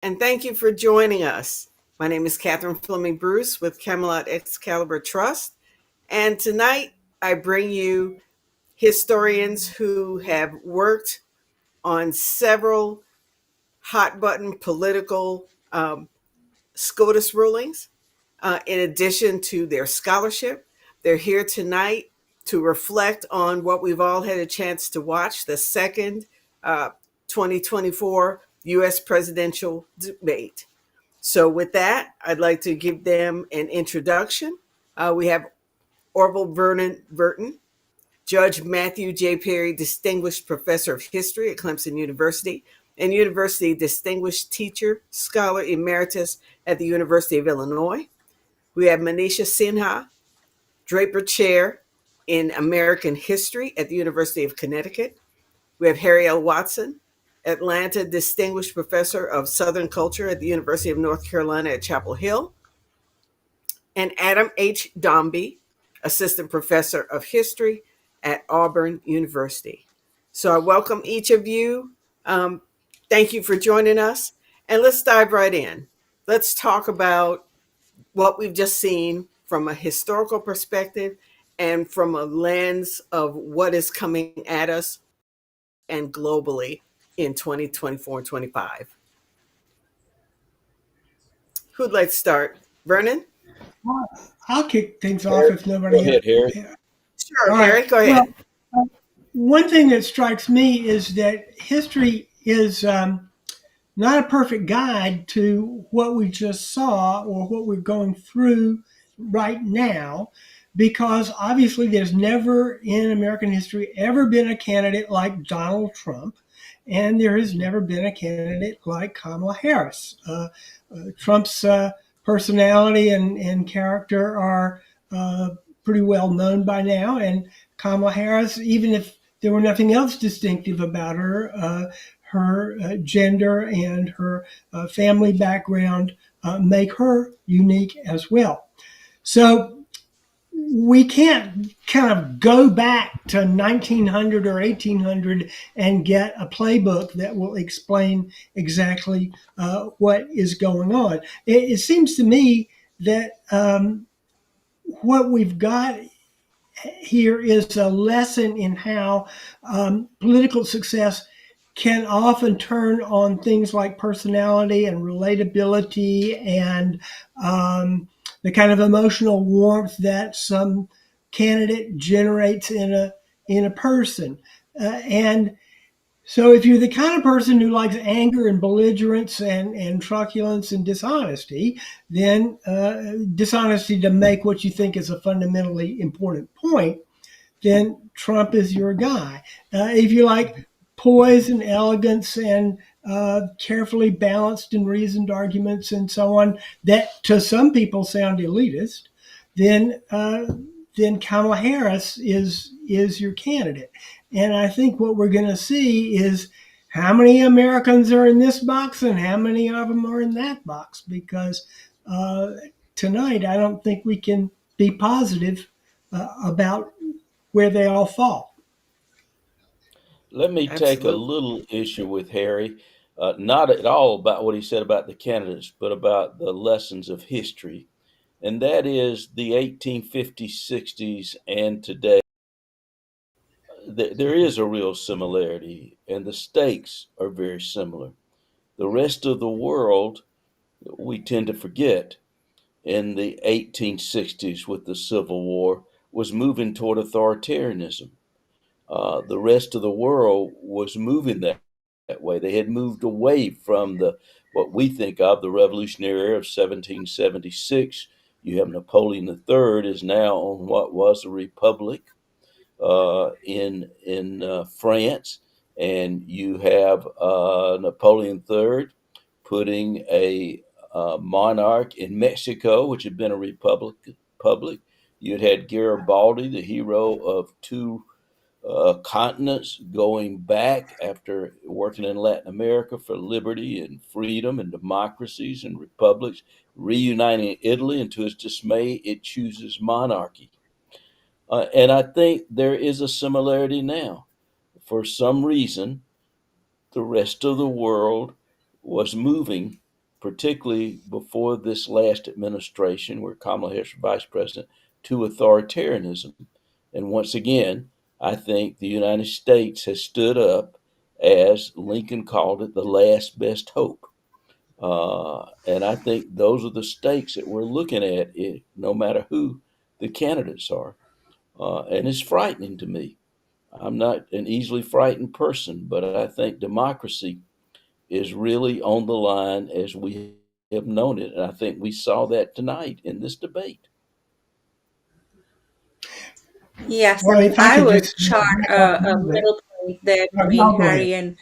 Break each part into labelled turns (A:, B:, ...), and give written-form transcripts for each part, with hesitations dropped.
A: and thank you for joining us. My name is Catherine Fleming Bruce with Camelot Excalibur Trust, and tonight I bring you historians who have worked on several hot button political SCOTUS rulings. In addition to their scholarship, they're here tonight to reflect on what we've all had a chance to watch, the second uh, 2024 US presidential debate. So, with that, I'd like to give them an introduction. We have Orville Vernon Burton, Judge Matthew J. Perry, Distinguished Professor of History at Clemson University, and University Distinguished Teacher, Scholar Emeritus at the University of Illinois. We have Manisha Sinha, Draper Chair in American History at the University of Connecticut. We have Harry L. Watson, Atlanta Distinguished Professor of Southern Culture at the University of North Carolina at Chapel Hill, and Adam H. Dombey, Assistant Professor of History at Auburn University. So I welcome each of you. Thank you for joining us. And let's dive right in. Let's talk about what we've just seen from a historical perspective and from a lens of what is coming at us and globally in 2024 and 25. Who'd like to start? Vernon?
B: I'll kick things off
C: Harry,
B: if
C: go
B: nobody else.
C: ahead, Harry.
B: Yeah.
A: Sure,
B: All
A: Harry,
B: right.
A: go
B: Well,
A: ahead.
B: one thing that strikes me is that history is not a perfect guide to what we just saw or what we're going through right now, because obviously there's never in American history ever been a candidate like Donald Trump, and there has never been a candidate like Kamala Harris. Trump's personality and character are uh, pretty well known by now, and Kamala Harris, even if there were nothing else distinctive about her, her gender and her family background make her unique as well. So we can't kind of go back to 1900 or 1800 and get a playbook that will explain exactly what is going on. It seems to me that what we've got here is a lesson in how political success can often turn on things like personality and relatability and the kind of emotional warmth that some candidate generates in a person. And so if you're the kind of person who likes anger and belligerence and truculence and dishonesty, then dishonesty to make what you think is a fundamentally important point, then Trump is your guy. If you like poise and elegance and carefully balanced and reasoned arguments and so on that to some people sound elitist, then then Kamala Harris is your candidate. And I think what we're going to see is how many Americans are in this box and how many of them are in that box. Because uh, tonight, I don't think we can be positive about where they all fall.
C: Let me take a
A: Absolutely.
C: little issue with Harry, not at all about what he said about the candidates, but about the lessons of history. And that is the 1850s, 60s, and today. There is a real similarity, and the stakes are very similar. The rest of the world, we tend to forget, in the 1860s with the Civil War, was moving toward authoritarianism. The rest of the world was moving that way. They had moved away from the what we think of the Revolutionary Era of 1776. You have Napoleon III is now on what was a republic in France, and you have Napoleon III putting a monarch in Mexico, which had been a republic. Public. You had Garibaldi, the hero of two continents, going back after working in Latin America for liberty and freedom and democracies and republics, reuniting Italy, and to his dismay, it chooses monarchy. And I think there is a similarity now. For some reason, the rest of the world was moving. particularly before this last administration, where Kamala Harris was vice president, to authoritarianism. And once again, I think the United States has stood up, as Lincoln called it, the last best hope. And I think those are the stakes that we're looking at, no matter who the candidates are. And it's frightening to me. I'm not an easily frightened person, but I think democracy is really on the line as we have known it. And I think we saw that tonight in this debate.
D: Yes,
B: Well,
D: and
B: if I
D: I
B: could
D: would
B: just
D: chart
B: back up a
D: a
B: little bit.
D: middle point there between
B: Y'all go ahead.
D: Harry and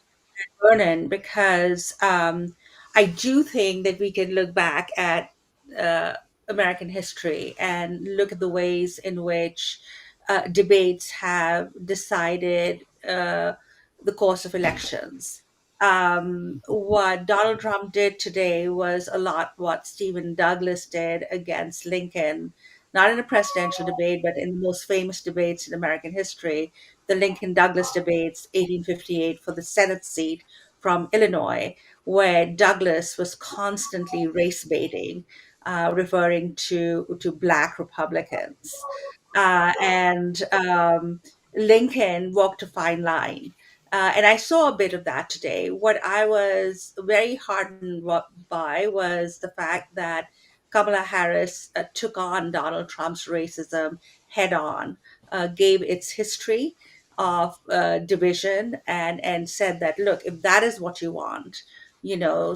D: Vernon because I do think that we can look back at uh, American history and look at the ways in which debates have decided the course of elections. What Donald Trump did today was a lot what Stephen Douglas did against Lincoln, not in a presidential debate, but in the most famous debates in American history, the Lincoln Douglas debates, 1858, for the Senate seat from Illinois, where Douglas was constantly race baiting, referring to Black Republicans. And Lincoln walked a fine line. And I saw a bit of that today. What I was very heartened by was the fact that Kamala Harris took on Donald Trump's racism head on, gave its history of division, and said that, look, if that is what you want,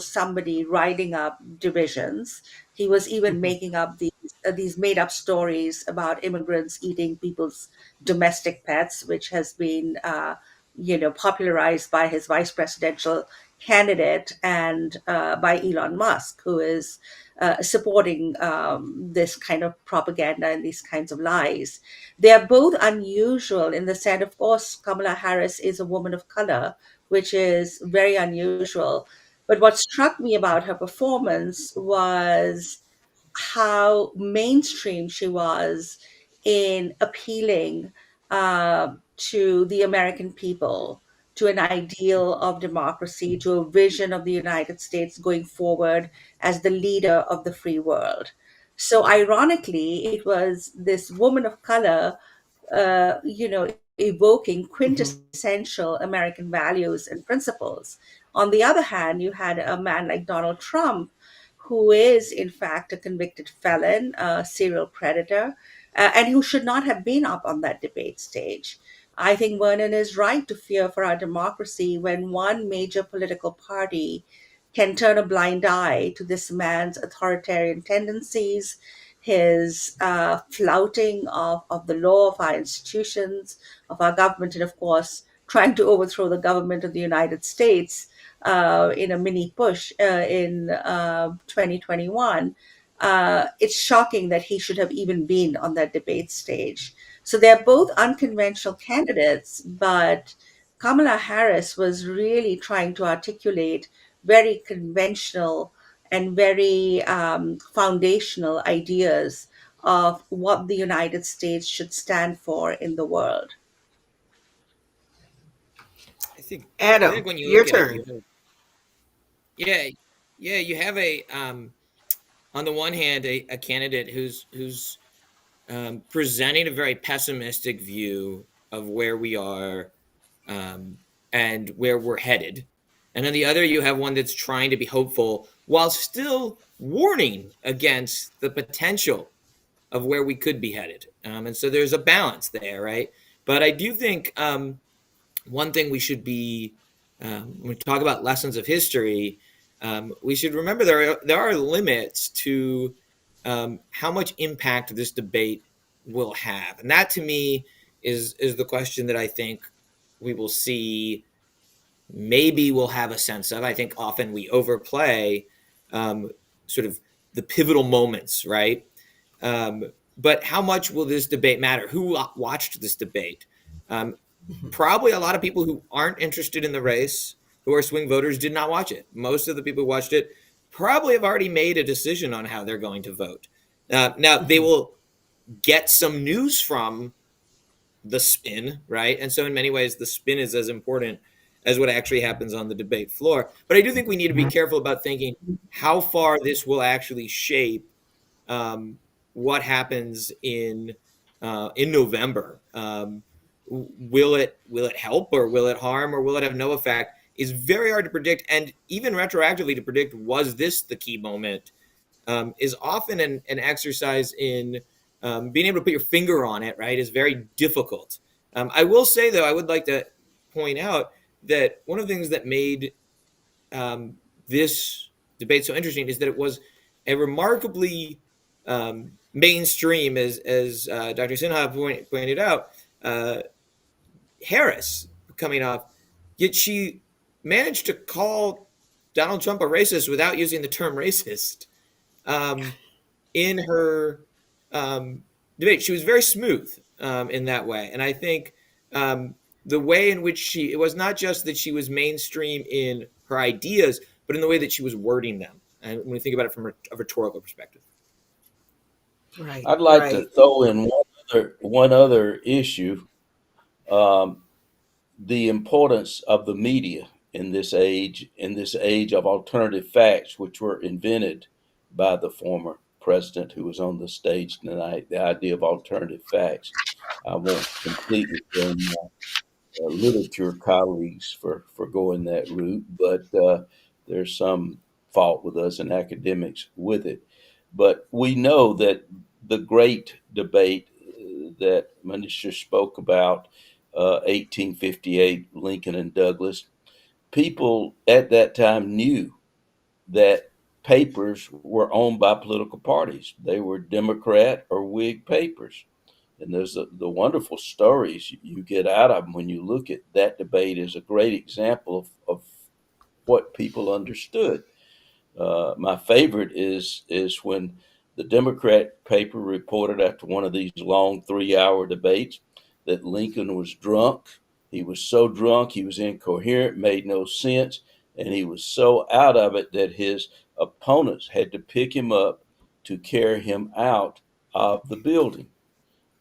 D: somebody riding up divisions. He was even
A: Mhm.
D: making up these made up stories about immigrants eating people's domestic pets, which has been popularized by his vice presidential candidate and by Elon Musk, who is supporting this kind of propaganda and these kinds of lies. They are both unusual in the sense, of course, Kamala Harris is a woman of color, which is very unusual. But what struck me about her performance was how mainstream she was in appealing to the American people, to an ideal of democracy, to a vision of the United States going forward as the leader of the free world. So, ironically, it was this woman of color, evoking
A: Mhm.
D: quintessential American values and principles. On the other hand, you had a man like Donald Trump, who is, in fact, a convicted felon, a serial predator, and who should not have been up on that debate stage. I think Vernon is right to fear for our democracy when one major political party can turn a blind eye to this man's authoritarian tendencies, his flouting of the law, of our institutions, of our government, and of course, trying to overthrow the government of the United States in a mini push in 2021. It's shocking that he should have even been on that debate stage. So they're both unconventional candidates, but Kamala Harris was really trying to articulate very conventional and very foundational ideas of what the United States should stand for in the world.
E: I think I
A: Adam,
E: think when you
A: your
E: look at it,
A: turn.
E: yeah, yeah, you have on the one hand a candidate who's presenting a very pessimistic view of where we are um, and where we're headed, and on the other you have one that's trying to be hopeful while still warning against the potential of where we could be headed. And so there's a balance there, right? But I do think one thing we should be when we talk about lessons of history, we should remember there are limits to how much impact this debate will have, and that to me is the question that I think we will see. Maybe we'll have a sense of. I think often we overplay um, sort of the pivotal moments, right? But how much will this debate matter? Who watched this debate? Um,
A: Mhm.
E: Probably a lot of people who aren't interested in the race, who are swing voters, did not watch it. Most of the people who watched it probably have already made a decision on how they're going to vote. Now, they
A: Mhm.
E: will get some news from the spin, right? And so, in many ways, the spin is as important as what actually happens on the debate floor. But I do think we need to be careful about thinking how far this will actually shape um, what happens in November. Will it help, or will it harm, or will it have no effect? Is very hard to predict, and even retroactively to predict, was this the key moment, is often an exercise in being able to put your finger on it, right, is very difficult. I will say, though, I would like to point out that one of the things that made this debate so interesting is that it was a remarkably mainstream, as Dr. Sinha pointed out, uh, Harris coming off, yet she managed to call Donald Trump a racist without using the term racist. Um, in her debate. She was very smooth in that way. And I think the way in which it was not just that she was mainstream in her ideas, but in the way that she was wording them. And when we think about it from a rhetorical perspective.
A: Right,
C: I'd like to
A: right.
C: throw in one other issue: um, the importance of the media in this age of alternative facts, which were invented by the former president who was on the stage tonight. The idea of alternative facts. I won't completely blame literature colleagues for going that route, but there's some fault with us and academics with it. But we know that the great debate that Minister spoke about, 1858, Lincoln and Douglas, people at that time knew that papers were owned by political parties. They were Democrat or Whig papers. And there's the wonderful stories you get out of them when you look at that debate is a great example of what people understood. My favorite is when the Democrat paper reported after one of these long 3-hour debates that Lincoln was drunk. He was so drunk, he was incoherent, made no sense, and he was so out of it that his opponents had to pick him up to carry him out of the building.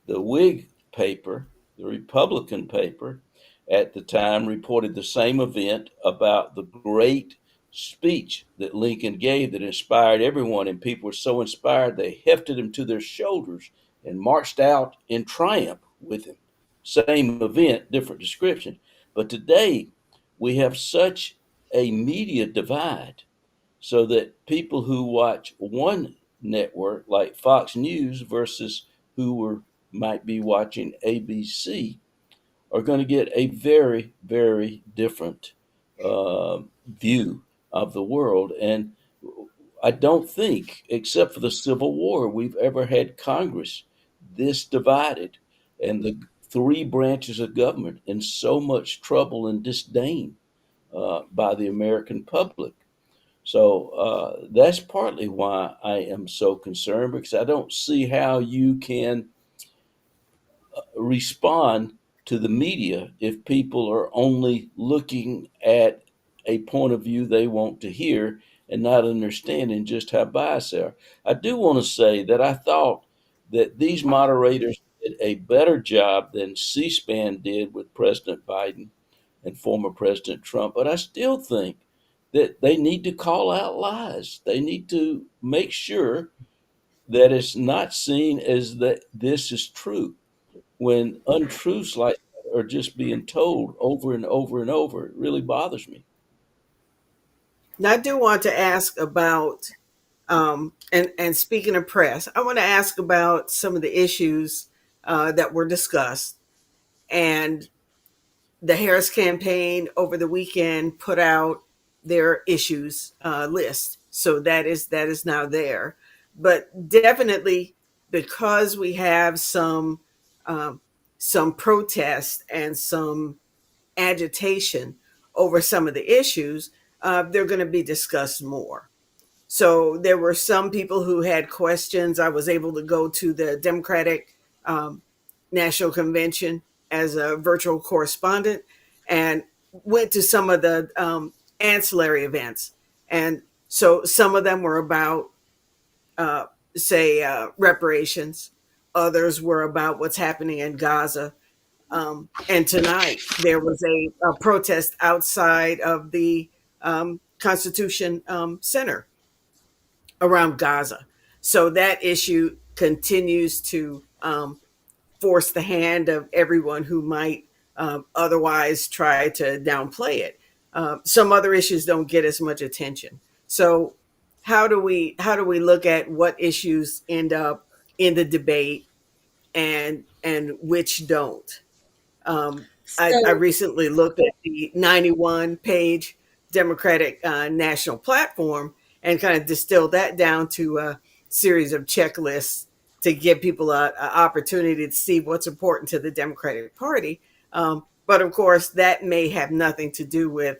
C: The Whig paper, the Republican paper, at the time reported the same event about the great speech that Lincoln gave that inspired everyone, and people were so inspired they hefted him to their shoulders and marched out in triumph with him. Same event, different description. But today we have such a media divide so that people who watch one network like Fox News versus who might be watching ABC are going to get a very, very different view of the world. And I don't think, except for the Civil War, we've ever had Congress this divided and the three branches of government in so much trouble and disdain by the American public. So that's partly why I am so concerned because I don't see how you can respond to the media if people are only looking at a point of view they want to hear and not understanding just how biased they are. I do want to say that I thought that these moderators did a better job than C SPAN did with President Biden and former President Trump, but I still think that they need to call out lies. They need to make sure that it's not seen as that this is true when untruths like that are just being told over and over and over. It really bothers me.
A: Now, I do want to ask about, and speaking of press, I want to ask about some of the issues that were discussed. And the Harris campaign over the weekend put out their issues list, so that is now there. But definitely, because we have um, some protest and some agitation over some of the issues, they're going to be discussed more. So there were some people who had questions. I was able to go to the Democratic um, National Convention as a virtual correspondent and went to some of the ancillary events. And so some of them were about, uh, say, reparations. Others were about what's happening in Gaza. And tonight there was a protest outside of the Constitution Center around Gaza. So that issue continues to force the hand of everyone who might otherwise try to downplay it. Some other issues don't get as much attention. So how do we look at what issues end up in the debate and which don't? Um, I
D: So,
A: recently looked at the 91 page Democratic national platform and kind of distilled that down to a series of checklists to give people a opportunity to see what's important to the Democratic Party. But of course, that may have nothing to do with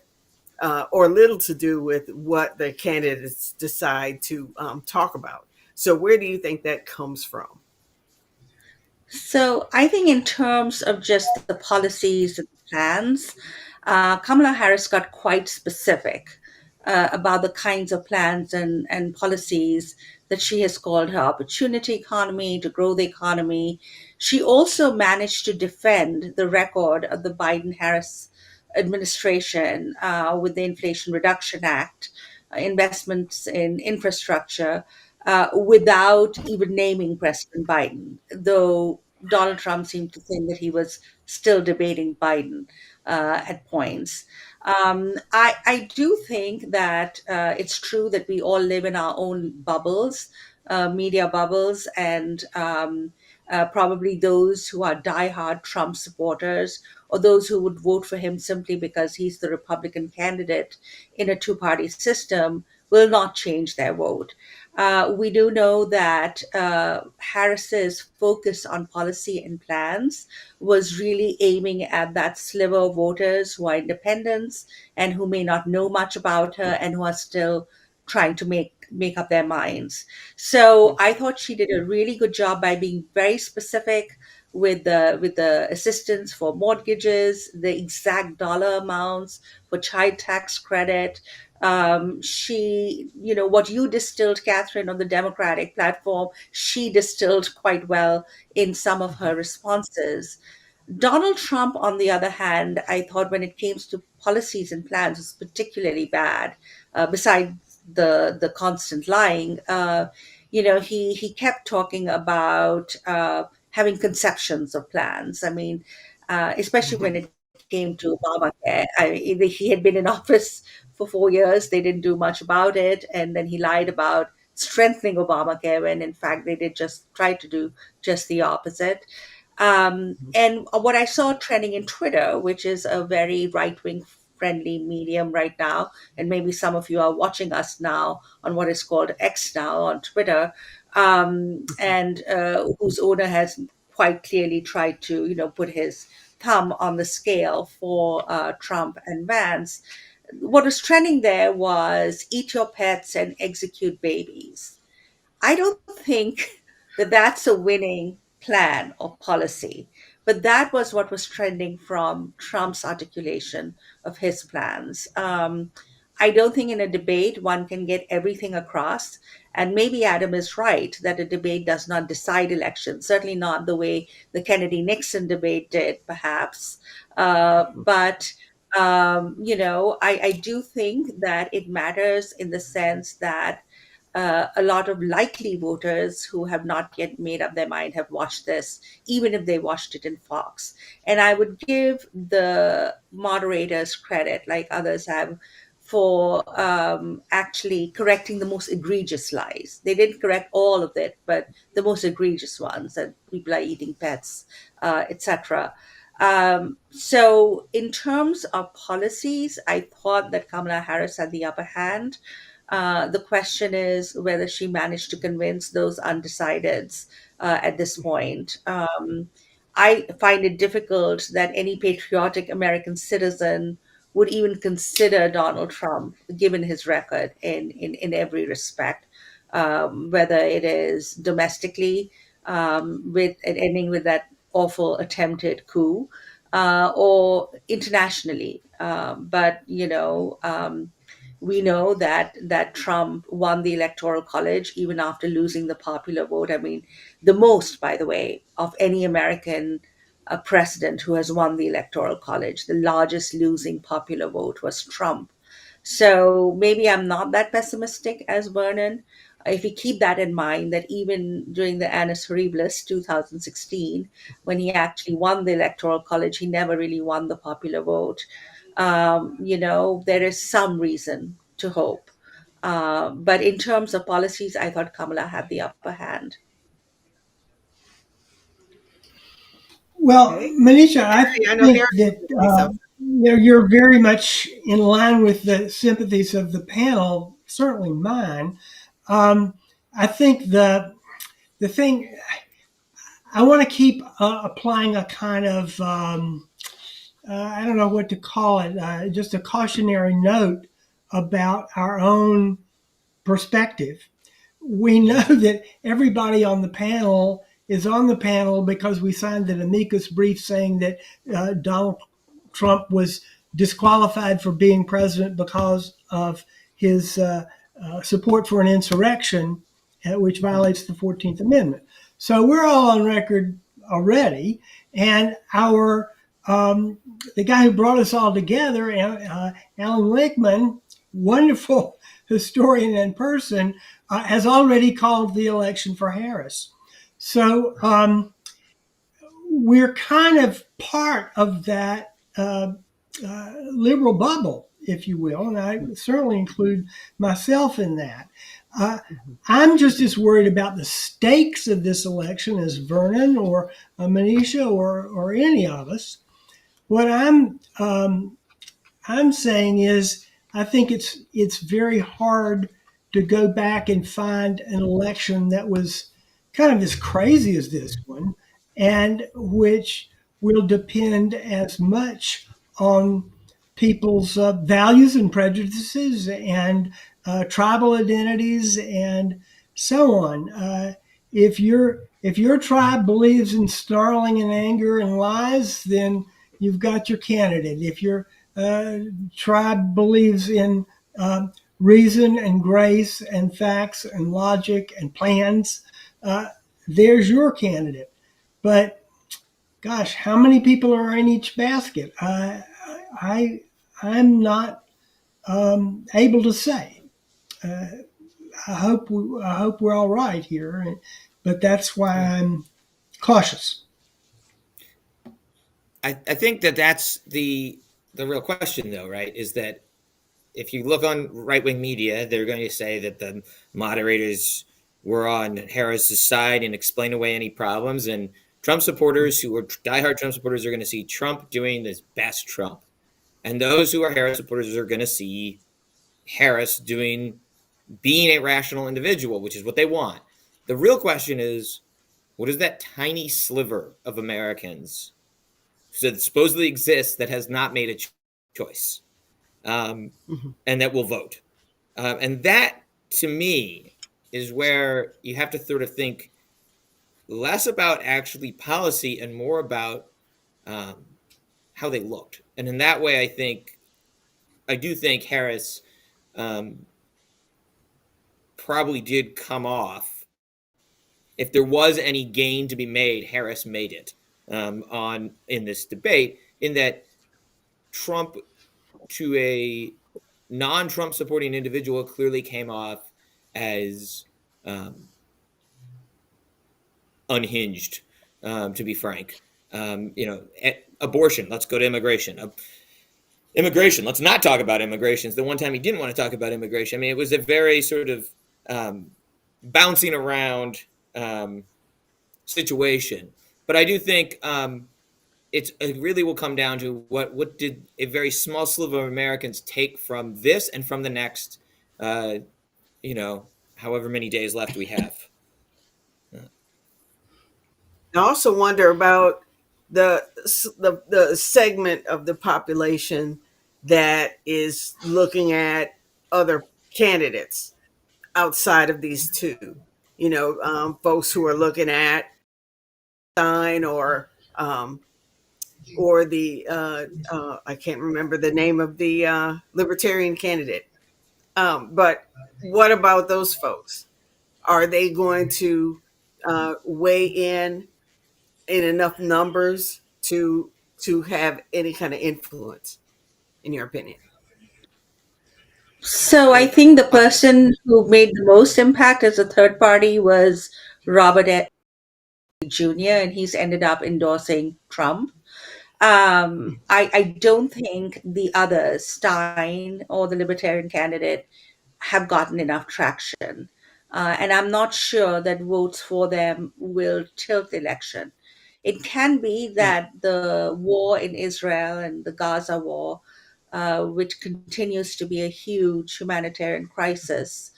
A: or little to do with what the candidates decide to talk about. So, where do you think that comes from?
D: So I think in terms of just the policies and plans, Kamala Harris got quite specific about the kinds of plans and policies that she has called her opportunity economy to grow the economy. She also managed to defend the record of the Biden Harris administration with the Inflation Reduction Act, investments in infrastructure, without even naming President Biden, though Donald Trump seemed to think that he was still debating Biden at points. I do think that it's true that we all live in our own bubbles, media bubbles, and probably those who are diehard Trump supporters or those who would vote for him simply because he's the Republican candidate in a two-party system will not change their vote. We do know that Harris's focus on policy and plans was really aiming at that sliver of voters who are independents and who may not know much about her and who are still trying to make up their minds. So I thought she did a really good job by being very specific with the assistance for mortgages, the exact dollar amounts for child tax credit. What you distilled, Catherine, on the Democratic platform, she distilled quite well in some of her responses. Donald Trump, on the other hand, I thought when it came to policies and plans was particularly bad. Besides the constant lying, he kept talking about having conceptions of plans. I mean, especially when it came to Obamacare. He had been in office for 4 years. They didn't do much about it, and then he lied about strengthening Obamacare when, in fact, they did just try to do just the opposite. And what I saw trending in Twitter, which is a very right wing friendly medium right now, and maybe some of you are watching us now on what is called X now on Twitter, and whose owner has quite clearly tried to, put his thumb on the scale for Trump and Vance. What was trending there was eat your pets and execute babies. I don't think that that's a winning plan or policy, but that was what was trending from Trump's articulation of his plans. I don't think in a debate one can get everything across. And maybe Adam is right that a debate does not decide elections, certainly not the way the Kennedy Nixon debate did, perhaps. But I do think that it matters in the sense that a lot of likely voters who have not yet made up their mind have watched this, even if they watched it in Fox. And I would give the moderators credit, like others have, for actually correcting the most egregious lies. They didn't correct all of it, but the most egregious ones that people are eating pets, etc. So, in terms of policies, I thought that Kamala Harris had the upper hand. The question is whether she managed to convince those undecideds at this point. I find it difficult that any patriotic American citizen would even consider Donald Trump, given his record in every respect, whether it is domestically, with ending with that awful attempted coup, or internationally. We know that Trump won the Electoral College even after losing the popular vote. I mean, the most, by the way, of any American president who has won the Electoral College. The largest losing popular vote was Trump. So maybe I'm not that pessimistic as Vernon. If we keep that in mind, that even during the Annus Horribilis 2016, when he actually won the Electoral College, he never really won the popular vote. There is some reason to hope. But in terms of policies, I thought Kamala had the upper hand.
B: Well,
A: Okay.
B: Manisha, I
A: I know
B: think
A: Harry
B: that
A: wants to say something.
B: you're very much in line with the sympathies of the panel, certainly mine. I think the thing I want to keep applying a kind of I don't know what to call it, just a cautionary note about our own perspective. We know that everybody on the panel is on the panel because we signed an amicus brief saying that Donald Trump was disqualified for being president because of his support for an insurrection, which violates the 14th Amendment. So we're all on record already, and our the guy who brought us all together, Alan Lickman, wonderful historian and person, has already called the election for Harris. So we're kind of part of that liberal bubble, if you will, and I certainly include myself in that. I'm just as worried about the stakes of this election as Vernon or Manisha or any of us. What I'm saying is, I think it's very hard to go back and find an election that was kind of as crazy as this one, and which will depend as much on people's values and prejudices and tribal identities and so on. If your tribe believes in snarling and anger and lies, then you've got your candidate. If your uh, tribe believes in reason and grace and facts and logic and plans, uh, there's your candidate. But gosh, how many people are in each basket? I I'm not able to say. Uh, I hope we're all right here, but that's why
E: Yeah.
B: I'm cautious.
E: I think that that's the real question, though, right? Is that if you look on right wing media, they're going to say that the moderators were on Harris's side and explain away any problems. And Trump supporters who are diehard Trump supporters are going to see Trump doing his best Trump. And those who are Harris supporters are going to see Harris being a rational individual, which is what they want. The real question is, what is that tiny sliver of Americans that supposedly exists that has not made a choice,
A: Mhm.
E: and that will vote? And that, to me, is where you have to sort of think less about actually policy and more about um, how they looked. And in that way, I do think Harris um, probably did come off. If there was any gain to be made, Harris made it on in this debate. In that Trump, to a non-Trump supporting individual, clearly came off as um, unhinged, to be frank. Abortion. Let's go to immigration. Immigration. Let's not talk about immigration. It's the one time he didn't want to talk about immigration. I mean, it was a very sort of um, bouncing around um, situation. But I do think it really will come down to what did a very small sliver of Americans take from this and from the next, uh, you know, however many days left we have.
A: I also wonder about the segment of the population that is looking at other candidates outside of these two. Folks who are looking at Stein or the I can't remember the name of the libertarian candidate. But what about those folks? Are they going to weigh in enough numbers to have any kind of influence, in your opinion?
D: So I
E: Well,
D: think the person who made the most impact as a third party was Robert Jr., and he's ended up endorsing Trump. I don't think the others, Stein or the Libertarian candidate, have gotten enough traction. And I'm not sure that votes for them will tilt the election. It can be
A: Mm,
D: that the war in Israel and the Gaza war, which continues to be a huge humanitarian crisis,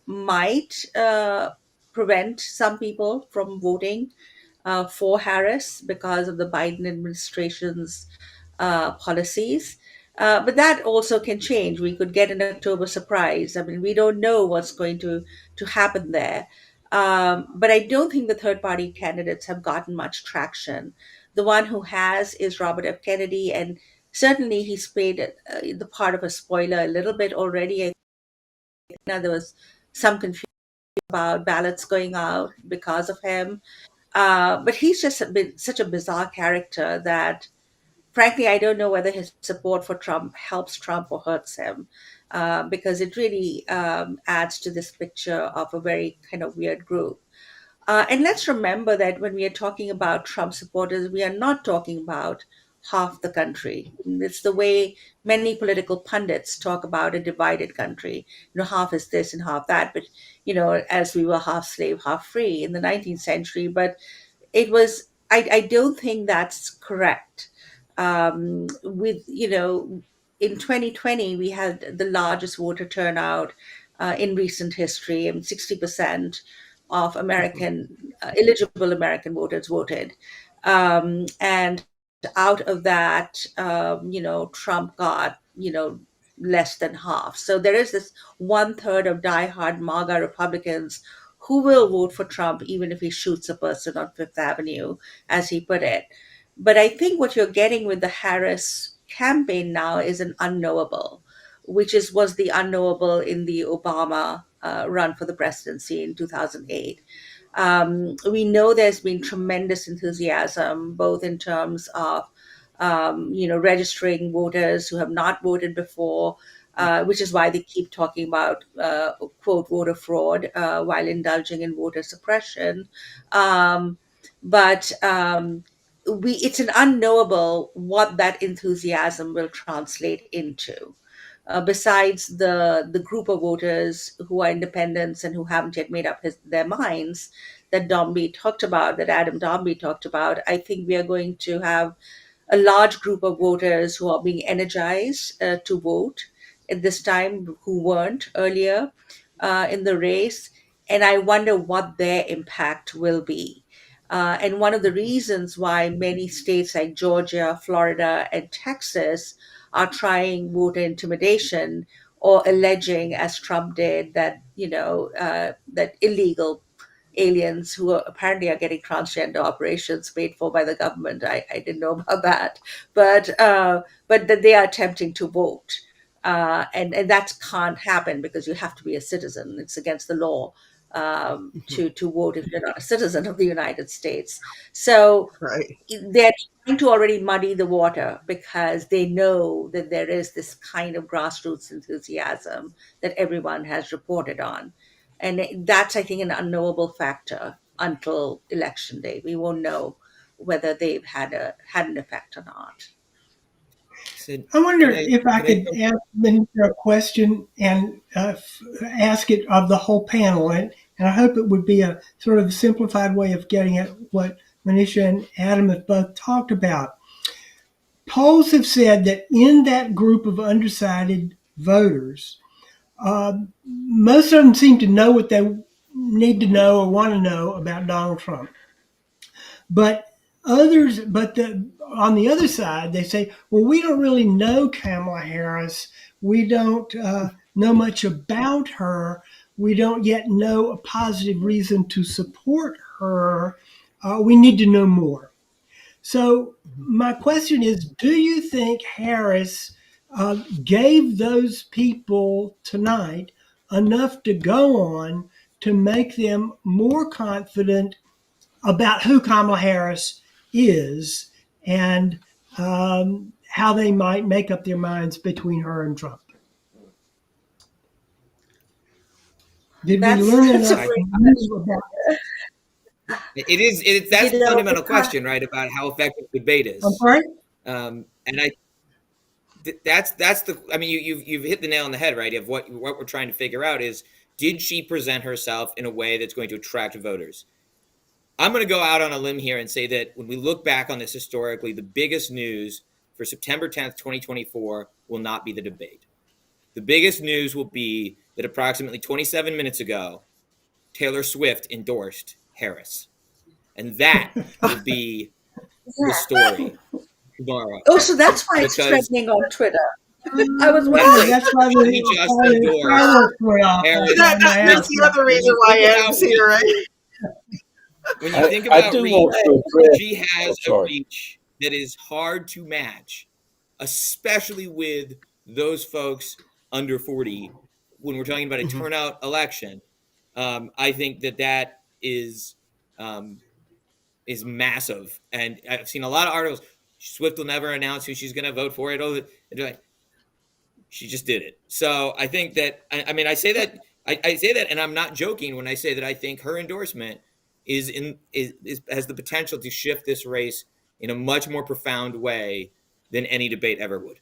D: might prevent some people from voting for Harris because of the Biden administration's policies. But that also can change. We could get an October surprise. I mean, we don't know what's going to happen there. But I don't think the third party candidates have gotten much traction. The one who has is Robert F. Kennedy, and certainly he's played the part of a spoiler a little bit already. I think there was some confusion about ballots going out because of him. But he's just been such a bizarre character that, frankly, I don't know whether his support for Trump helps Trump or hurts him, because it really adds to this picture of a very kind of weird group. And let's remember that when we are talking about Trump supporters, we are not talking about half the country. It's the way many political pundits talk about a divided country. Half is this and half that. But, as we were half slave, half free in the 19th century. But I don't think that's correct. With in 2020 we had the largest voter turnout in recent history, and 60% of
A: mhm,
D: American eligible American voters voted, and out of that, Trump got less than half. So there is this one third of diehard MAGA Republicans who will vote for Trump even if he shoots a person on Fifth Avenue, as he put it. But I think what you're getting with the Harris campaign now is an unknowable, which was the unknowable in the Obama run for the presidency in 2008. We know there's been tremendous enthusiasm, both in terms of registering voters who have not voted before, which is why they keep talking about quote voter fraud while indulging in voter suppression. Um, but it's an unknowable what that enthusiasm will translate into. Besides the group of voters who are independents and who haven't yet made up their minds that Adam Dombey talked about, I think we are going to have a large group of voters who are being energized to vote at this time who weren't earlier in the race. And I wonder what their impact will be. And one of the reasons why many states like Georgia, Florida, and Texas are trying voter intimidation or alleging, as Trump did, that that illegal aliens who apparently are getting transgender operations paid for by the government. I didn't know about that, but that they are attempting to vote, and that can't happen because you have to be a citizen. It's against the law
A: mhm.
D: to vote if you're not a citizen of the United States. So
A: Right.
D: they're trying to already muddy the water because they know that there is this kind of grassroots enthusiasm that everyone has reported on. And that's, I think, an unknowable factor until election day. We won't know whether they've had an effect or not.
E: so
B: I
E: can
B: wonder
E: I
B: if I
E: can I
B: could ask Benita a question and ask it of the whole panel, and I hope it would be a sort of simplified way of getting at what Manisha and Adam have both talked about. Polls have said that in that group of undecided voters, most of them seem to know what they need to know or want to know about Donald Trump. But on the other side, they say, well, we don't really know Kamala Harris. We don't know much about her. We don't yet know a positive reason to support her. We need to know more. So my question is, do you think Harris gave those people tonight enough to go on to make them more confident about who Kamala Harris is and how they might make up their minds between her and Trump. Did we learn
D: That's a
B: enough
E: I,
D: great
B: new about?
E: that's the fundamental
D: Because
E: question, right, about how effective debate
B: I'm
E: is.
B: sorry.
E: And that's the, I mean, you've hit the nail on the head, right? Of what we're trying to figure out is, did she present herself in a way that's going to attract voters? I'm going to go out on a limb here and say that when we look back on this historically, the biggest news for September 10th, 2024 will not be the debate. The biggest news will be that approximately 27 minutes ago, Taylor Swift endorsed Harris. And that will be the
D: yeah.
E: story tomorrow.
D: Oh, so that's why it's
E: Because,
D: trending on Twitter. I was
B: Oh,
E: yes,
D: wondering.
B: that's why
E: she just
B: the
E: endorsed
B: fireworks went off last
E: Harris.
B: time I
A: That's
B: asked
A: the
B: you.
A: other
E: When
A: reason
E: you
A: why
E: think about
A: Adam's here, right?
E: when you think
C: I
E: about
C: do want
E: reach,
C: to address.
E: she
C: Oh,
E: has a
C: sorry.
E: reach that is hard to match, especially with those folks under 40. When we're talking about a
A: Mhm.
E: turnout election, I think that um, is massive. And I've seen a lot of articles. Swift will never announce who she's going to vote for. She just did it. So I think that, I mean, I say that, and I'm not joking when I say that I think her endorsement is has the potential to shift this race in a much more profound way than any debate ever would.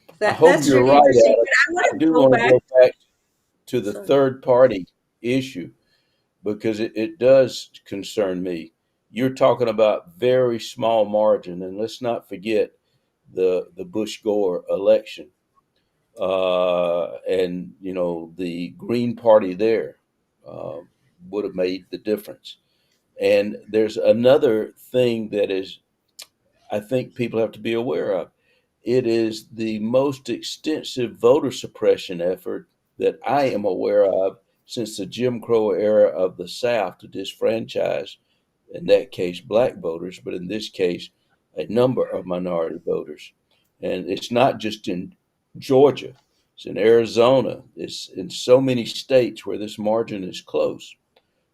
C: I
D: That
C: hope
D: that's
C: you're
D: really
C: right,
D: interesting.
C: Adam.
D: But I want
C: I
D: to
C: do
D: go
C: want to
D: back.
C: go back to the
D: Sorry.
C: third party issue because it does concern me. You're talking about very small margin, and let's not forget the Bush Gore election, and the Green Party there uh, would have made the difference. And there's another thing that is, I think people have to be aware of. It is the most extensive voter suppression effort that I am aware of since the Jim Crow era of the South to disfranchise, in that case, black voters, but in this case, a number of minority voters. And it's not just in Georgia, it's in Arizona, it's in so many states where this margin is close.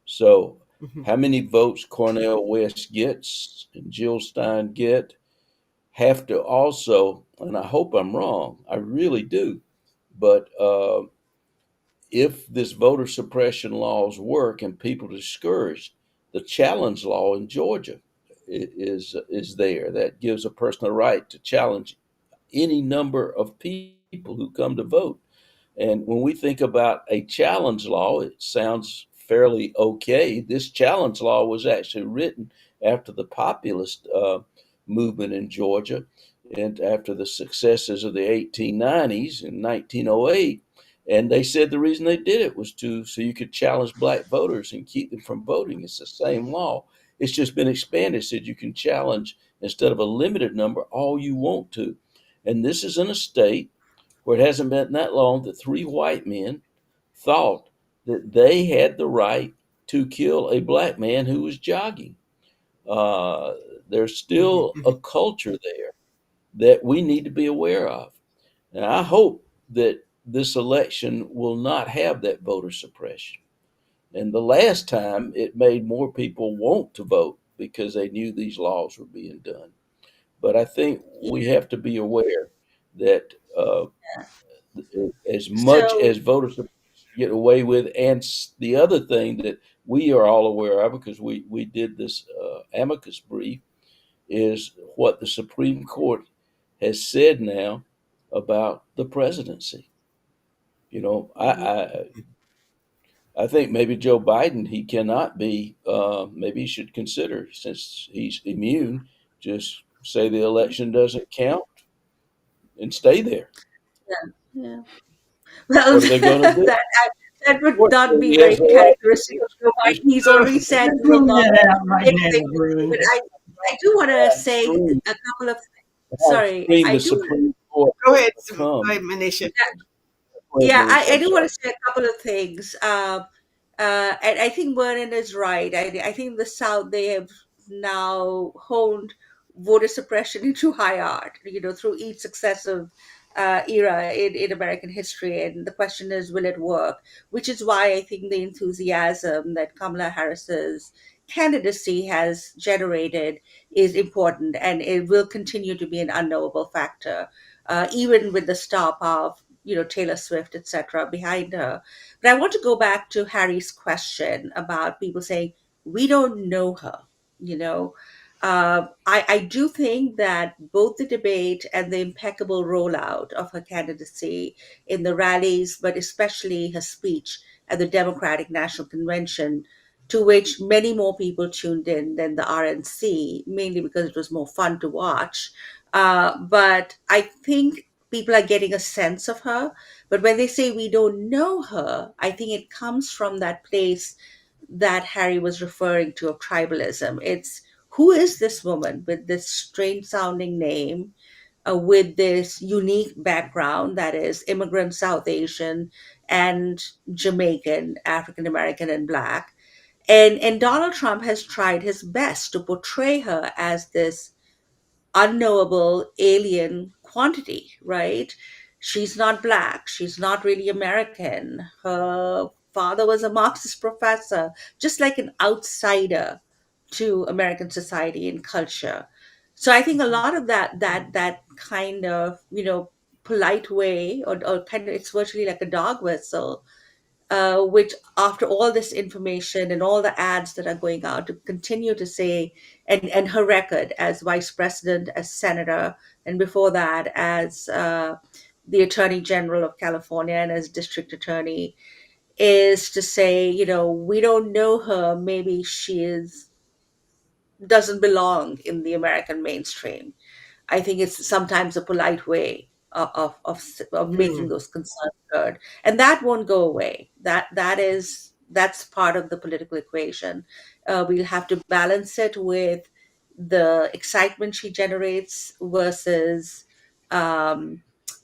C: So,
A: Mhm.
C: how many votes Cornel West gets and Jill Stein get have to also, and I hope I'm wrong, I really do, but if this voter suppression laws work and people are discouraged, the challenge law in Georgia is there that gives a person a right to challenge any number of people who come to vote. And when we think about a challenge law, it sounds fairly okay. This challenge law was actually written after the populist movement in Georgia and after the successes of the 1890s in 1908. And they said the reason they did it was so you could challenge black voters and keep them from voting. It's the same law. It's just been expanded. Said you can challenge instead of a limited number all you want to. And this is in a state where it hasn't been that long that three white men thought that they had the right to kill a black man who was jogging. Uh, there's
A: Mhm.
C: still a
A: Mhm.
C: culture there that we need to be aware of. And I hope that this election will not have that voter suppression. And the last time it made more people want to vote because they knew these laws were being done. But I think we have to be aware that as much
D: So
C: as voters get away with, and the other thing that we are all aware of because we did this amicus brief is what the Supreme Court has said now about the presidency. You know, I think maybe Joe Biden he cannot be. Maybe he should consider since he's immune, just say the election doesn't count and stay there.
D: yeah, yeah. Well,
C: What are they going to do?
D: that would not
C: Fortunately,
D: be
C: he has
D: very
C: the right
D: characteristic of Joe
C: to
D: Biden. He's
A: So
D: already said
B: Let's
D: he will
B: rule
D: not
B: that out right
D: take
B: now,
D: things. But
B: Bruce.
D: I do want to say
C: extreme
D: a couple of.
C: how
D: Sorry,
C: extreme
D: I
C: the
D: do.
C: Supreme Court
A: go
C: has
A: ahead, go
C: become.
A: ahead, Manisha.
C: Go ahead,
D: Yeah,
C: Manish.
D: I
C: I'm
D: do want
C: sorry.
D: to say a couple of things. And I think Vernon is right. I think the South, they have now honed voter suppression into high art, through each successive era in American history. And the question is, will it work? Which is why I think the enthusiasm that Kamala Harris's candidacy has generated is important, and it will continue to be an unknowable factor, even with the star power of Taylor Swift, etc., behind her. But I want to go back to Harry's question about people saying we don't know her. You know, I do think that both the debate and the impeccable rollout of her candidacy in the rallies, but especially her speech at the Democratic National Convention, to which many more people tuned in than the RNC, mainly because it was more fun to watch. But I think people are getting a sense of her. But when they say we don't know her, I think it comes from that place that Harry was referring to of tribalism. It's who is this woman with this strange sounding name, with this unique background that is immigrant South Asian and Jamaican, African American, and Black. And Donald Trump has tried his best to portray her as this unknowable alien quantity, right? She's not black. She's not really American. Her father was a Marxist professor, just like an outsider to American society and culture. So I think a lot of that kind of polite way, or kind of, it's virtually like a dog whistle, which after all this information and all the ads that are going out to continue to say, and her record as vice president, as senator, and before that as the attorney general of California and as district attorney, is to say, we don't know her. Maybe she is doesn't belong in the American mainstream. I think it's sometimes a polite way of making
A: Mm.
D: those concerns heard, and that won't go away. That's part of the political equation. We'll have to balance it with the excitement she generates versus um,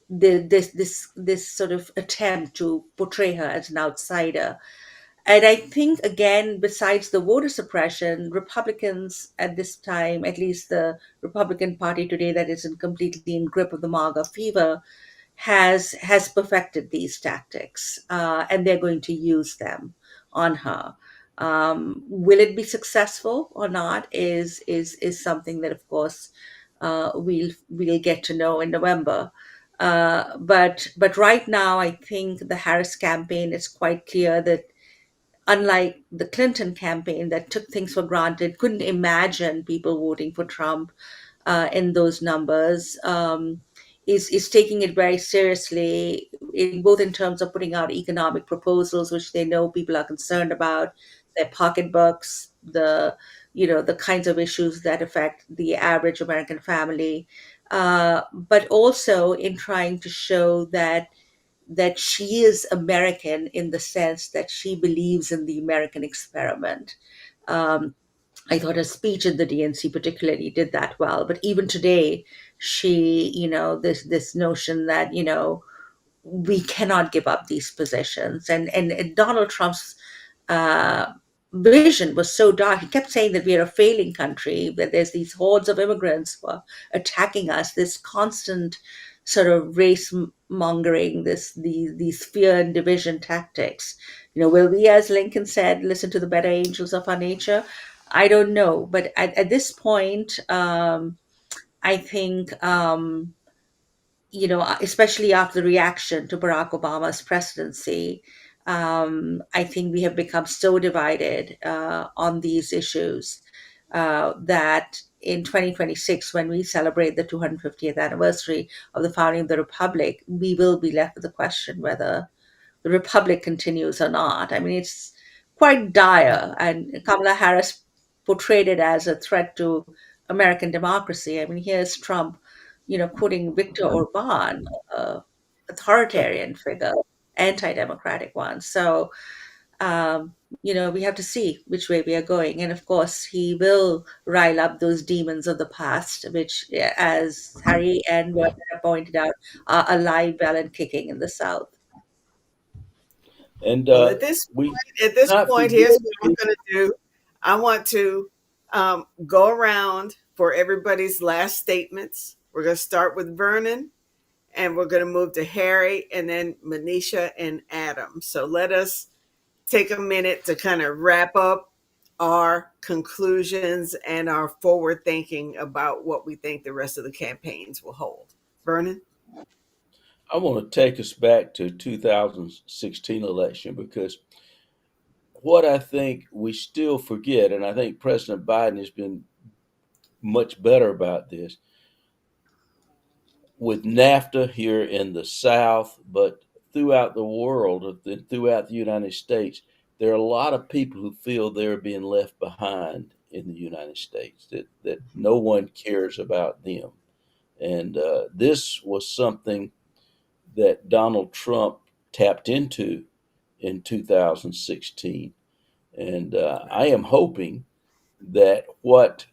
D: this sort of attempt to portray her as an outsider. And I think, again, besides the voter suppression, Republicans at this time, at least the Republican Party today that isn't completely in grip of the MAGA fever, has perfected these tactics, and they're going to use them on her. Will it be successful or not is something that, of course, we'll get to know in November. But right now, I think the Harris campaign is quite clear that, unlike the Clinton campaign that took things for granted, couldn't imagine people voting for Trump in those numbers, is taking it very seriously, both in terms of putting out economic proposals, which they know people are concerned about, their pocketbooks, the kinds of issues that affect the average American family, but also in trying to show that she is American in the sense that she believes in the American experiment. Um, I thought her speech at the DNC particularly did that well. But even today, this notion that we cannot give up these positions, and Donald Trump's uh, vision was so dark. He kept saying that we are a failing country, that there's these hordes of immigrants who are attacking us, this constant sort of race mongering, these fear and division tactics. Will we, as Lincoln said, listen to the better angels of our nature? I don't know, but at this point, I think, especially after the reaction to Barack Obama's presidency, I think we have become so divided on these issues that in 2026, when we celebrate the 250th anniversary of the founding of the Republic, we will be left with the question whether the Republic continues or not. I mean, it's quite dire, and Kamala Harris portrayed it as a threat to American democracy. I mean, here's Trump, quoting Viktor Orban, authoritarian figure, anti-democratic one. So, we have to see which way we are going. And of course, he will rile up those demons of the past, which, as Harry and Werner pointed out, are alive, well, and kicking in the South.
C: And
A: Well,
C: we
A: at this
C: not
A: point,
C: forget
A: here's what I'm
C: to,
A: going to do. I want to go around for everybody's last statements. We're going to start with Vernon, and we're going to move to Harry, and then Manisha and Adam. So let us take a minute to kind of wrap up our conclusions and our forward thinking about what we think the rest of the campaigns will hold. Vernon?
C: I want to take us back to 2016 election because what I think we still forget, and I think President Biden has been much better about this, with NAFTA here in the South, but throughout the world, throughout the United States, there are a lot of people who feel they're being left behind in the United States, that no one cares about them. And this was something that Donald Trump tapped into in 2016. And I am hoping that what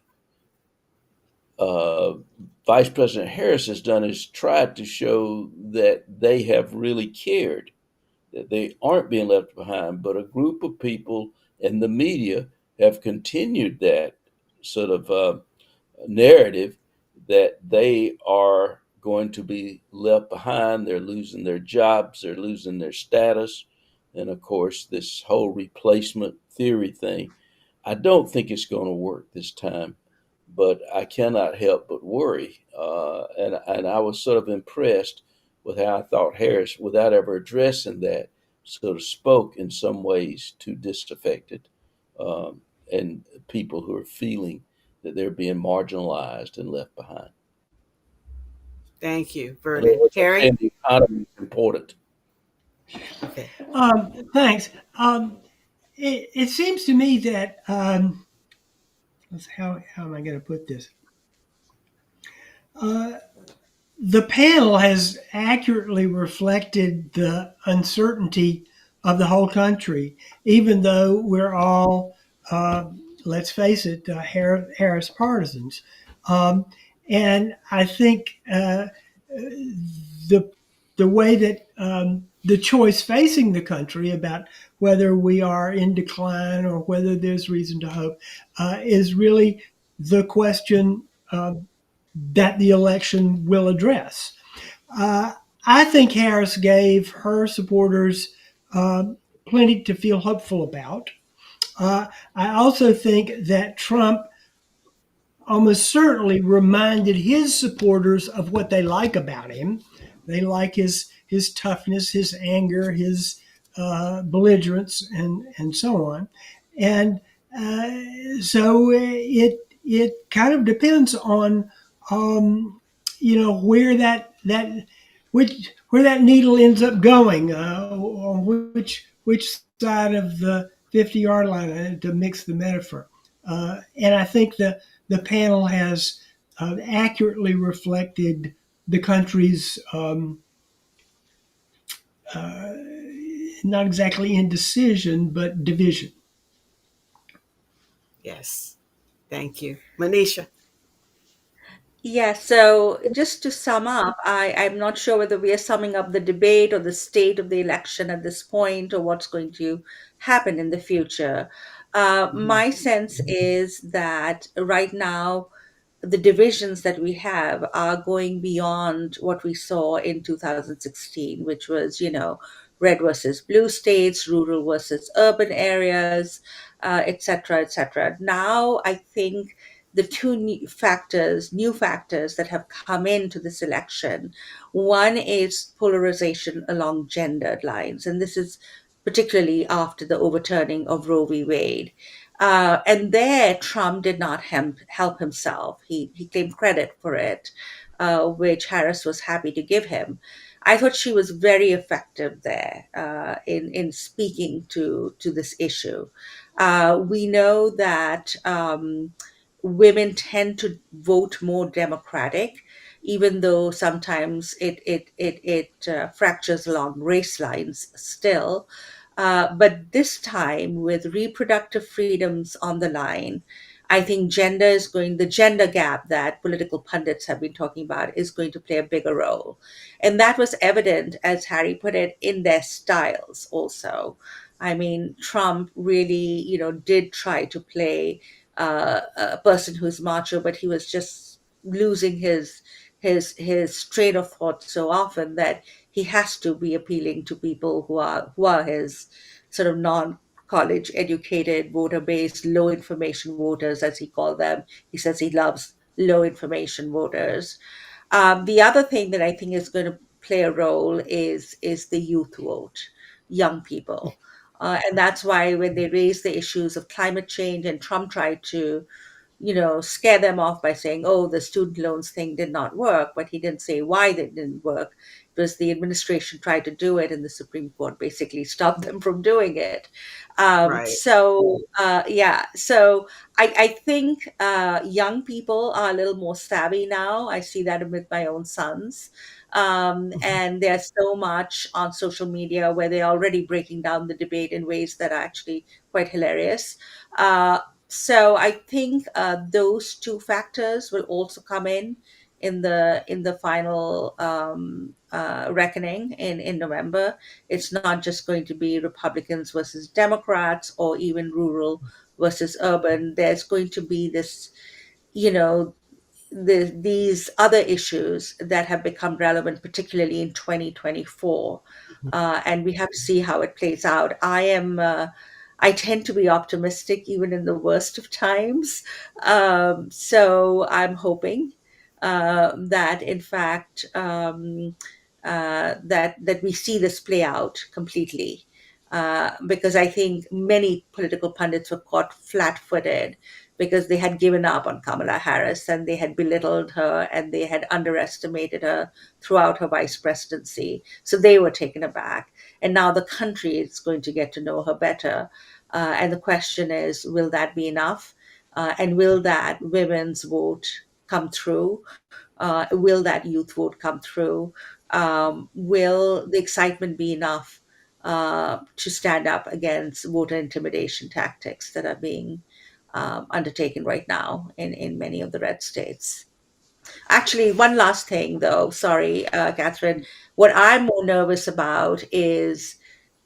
C: uh, Vice President Harris has done is tried to show that they have really cared, that they aren't being left behind, but a group of people and the media have continued that sort of narrative that they are going to be left behind. They're losing their jobs, they're losing their status. And of course, this whole replacement theory thing, I don't think it's going to work this time, but I cannot help but worry. And I was sort of impressed with how I thought Harris, without ever addressing that, sort of spoke in some ways to disaffected and people who are feeling that they're being marginalized and left behind.
A: Thank you,
C: In other
A: Vernon.
C: words, I'm
A: Harry?
C: saying the economy is important.
A: Okay.
B: Thanks. It seems to me that how am I going to put this? Uh, the panel has accurately reflected the uncertainty of the whole country, even though we're all, let's face it, Harris partisans. Um, and I think the the way that the choice facing the country about whether we are in decline or whether there's reason to hope is really the question that the election will address. Uh, I think Harris gave her supporters uh, plenty to feel hopeful about. I also think that Trump almost certainly reminded his supporters of what they like about him. They like his toughness, his anger, his belligerence, and so on. And so it kind of depends on where that which where that needle ends up going, on which side of the 50-yard line, to mix the metaphor. And I think the panel has accurately reflected the country's uh, not exactly indecision, but division.
A: Yes. Thank you. Manisha?
D: Yeah, so just to sum up, I'm not sure whether we are summing up the debate or the state of the election at this point or what's going to happen in the future.
A: Mhm.
D: My sense is that right now, the divisions that we have are going beyond what we saw in 2016, which was, red versus blue states, rural versus urban areas, et cetera, et cetera. Now, I think the two new factors that have come into this election, one is polarization along gendered lines, and this is particularly after the overturning of Roe v. Wade. And there, Trump did not help himself. He claimed credit for it, which Harris was happy to give him. I thought she was very effective there in speaking to this issue. We know that women tend to vote more Democratic, even though sometimes it fractures along race lines still. But this time, with reproductive freedoms on the line, I think the gender gap that political pundits have been talking about is going to play a bigger role. And that was evident, as Harry put it, in their styles also. I mean, Trump really, did try to play a person who's macho, but he was just losing his train of thought so often that he has to be appealing to people who are his sort of college educated, voter based, low information voters, as he called them. He says he loves low information voters. The other thing that I think is going to play a role is the youth vote, young people. And that's why when they raise the issues of climate change and Trump tried to scare them off by saying, oh, the student loans thing did not work, but he didn't say why they didn't work. It was the administration tried to do it, and the Supreme Court basically stopped them from doing it.
A: Right.
D: Yeah, so I think young people are a little more savvy now. I see that with my own sons. And there's so much on social media where they're already breaking down the debate in ways that are actually quite hilarious. Uh, so I think those two factors will also come in the final reckoning in November. It's not just going to be Republicans versus Democrats or even rural versus urban. There's going to be this, you know, these other issues that have become relevant, particularly in 2024. And we have to see how it plays out. I tend to be optimistic even in the worst of times. So I'm hoping that, in fact, that we see this play out completely. Because I think many political pundits were caught flat-footed because they had given up on Kamala Harris and they had belittled her and they had underestimated her throughout her vice presidency. So they were taken aback. And now the country is going to get to know her better. And the question is, will that be enough? And will that women's vote come through? Will that youth vote come through? Will the excitement be enough to stand up against voter intimidation tactics that are being undertaken right now in many of the red states? Actually, one last thing, though, sorry, Catherine. What I'm more nervous about is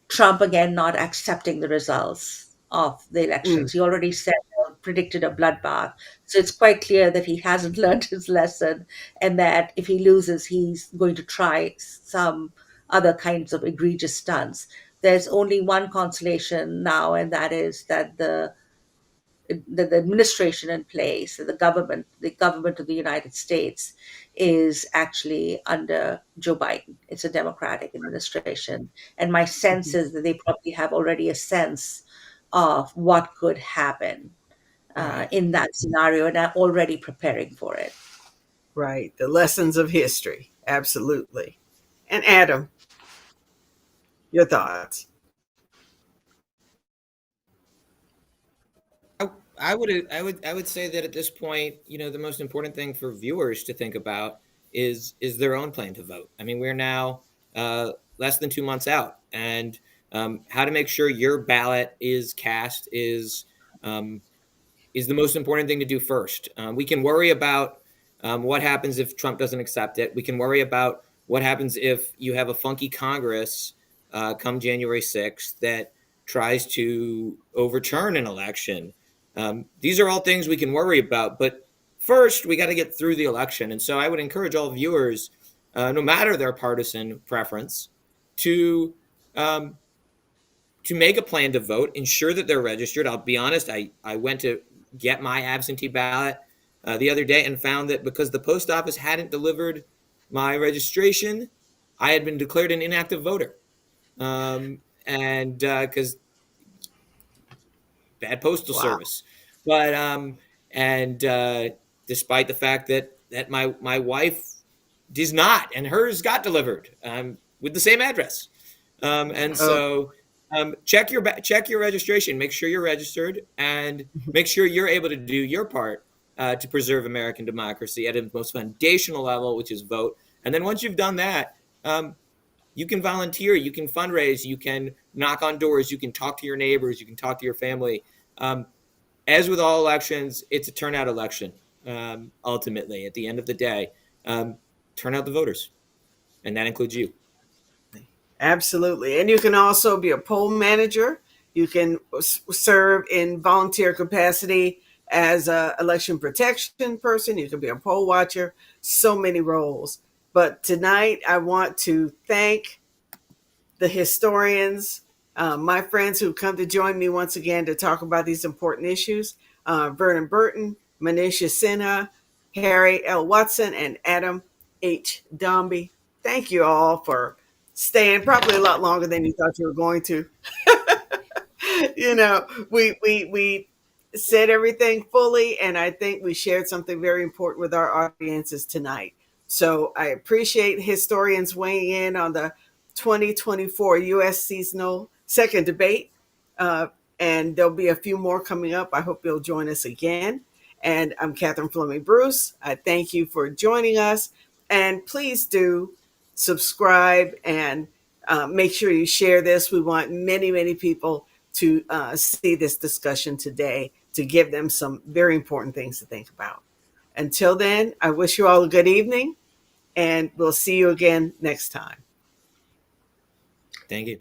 D: Trump again not accepting the results of the
A: Mm,
D: elections. He already said predicted a bloodbath. So it's quite clear that he hasn't learned his lesson and that if he loses, he's going to try some other kinds of egregious stunts. There's only one consolation now, and that is that the administration in place, the government of the United States is actually under Joe Biden. It's a Democratic administration. And my sense
A: mhm.
D: is that they probably have already a sense of what could happen
A: Right.
D: in that scenario and are already preparing for it.
A: Right. The lessons of history. Absolutely. And Adam, your thoughts.
E: I, I would say that at this point, the most important thing for viewers to think about is their own plan to vote. I mean, we're now less than 2 months out, and how to make sure your ballot is cast um, is the most important thing to do first. We can worry about what happens if Trump doesn't accept it. We can worry about what happens if you have a funky Congress come January 6th that tries to overturn an election. These are all things we can worry about. But first, we got to get through the election. And so I would encourage all viewers, no matter their partisan preference, to um, to make a plan to vote, ensure that they're registered. I'll be honest, I went to get my absentee ballot the other day and found that because the post office hadn't delivered my registration, I had been declared an inactive voter. And because bad postal
A: Wow.
E: service. But and despite the fact that my wife does not, and hers got delivered with the same address. And
A: Oh,
E: so check your registration. Make sure you're registered, and make sure you're able to do your part to preserve American democracy at its most foundational level, which is vote. And then once you've done that, you can volunteer, you can fundraise, you can knock on doors, you can talk to your neighbors, you can talk to your family. Um, as with all elections, it's a turnout election. Ultimately, at the end of the day, um, turn out the voters, and that includes you.
A: absolutely. And you can also be a poll manager. You can serve in volunteer capacity as a election protection person. You can be a poll watcher. So many roles. But tonight, I want to thank the historians My friends who come to join me once again to talk about these important issues, Vernon Burton, Manisha Sinha, Harry L. Watson, and Adam H. Dombey. Thank you all for staying probably a lot longer than you thought you were going to. We said everything fully, and I think we shared something very important with our audiences tonight. So I appreciate historians weighing in on the 2024 U.S. seasonal second debate, uh, and there'll be a few more coming up. I hope you'll join us again. And I'm Catherine Fleming Bruce. I thank you for joining us, and please do subscribe and make sure you share this. We want many, many people to see this discussion today to give them some very important things to think about. Until then, I wish you all a good evening, and we'll see you again next time.
E: Thank you.